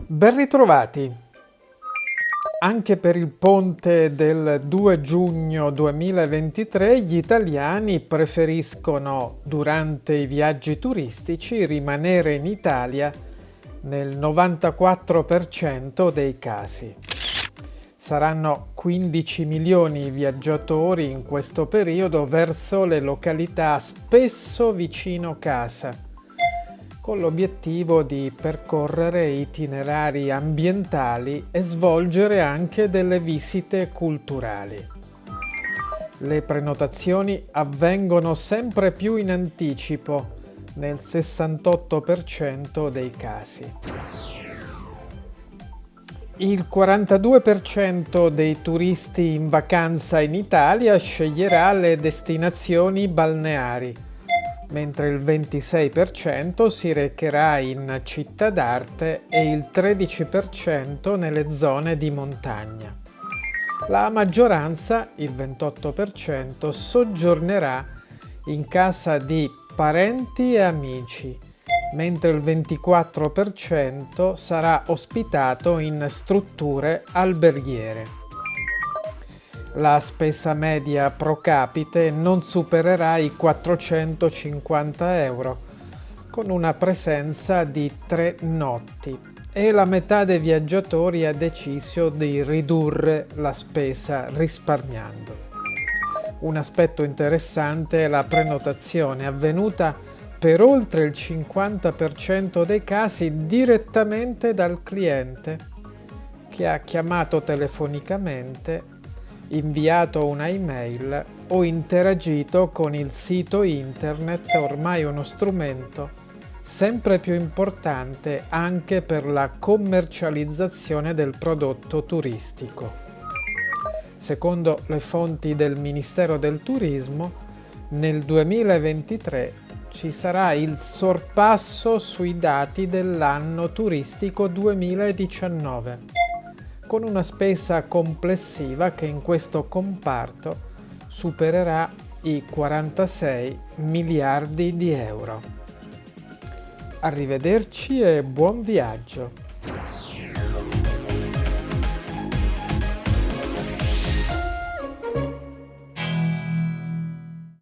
Ben ritrovati! Anche per il ponte del 2 giugno 2023 gli italiani preferiscono, durante i viaggi turistici, rimanere in Italia nel 94% dei casi. Saranno 15 milioni i viaggiatori in questo periodo verso le località spesso vicino casa, con l'obiettivo di percorrere itinerari ambientali e svolgere anche delle visite culturali. Le prenotazioni avvengono sempre più in anticipo, nel 68% dei casi. Il 42% dei turisti in vacanza in Italia sceglierà le destinazioni balneari, mentre il 26% si recherà in città d'arte e il 13% nelle zone di montagna. La maggioranza, il 28%, soggiornerà in casa di parenti e amici, mentre il 24% sarà ospitato in strutture alberghiere. La spesa media pro capite non supererà i 450 euro, con una presenza di 3 notti, e la metà dei viaggiatori ha deciso di ridurre la spesa risparmiando. Un aspetto interessante è la prenotazione, avvenuta per oltre il 50% dei casi direttamente dal cliente, che ha chiamato telefonicamente, inviato una email o interagito con il sito internet, ormai uno strumento sempre più importante anche per la commercializzazione del prodotto turistico. Secondo le fonti del Ministero del Turismo, nel 2023 ci sarà il sorpasso sui dati dell'anno turistico 2019, con una spesa complessiva che in questo comparto supererà i 46 miliardi di euro. Arrivederci e buon viaggio!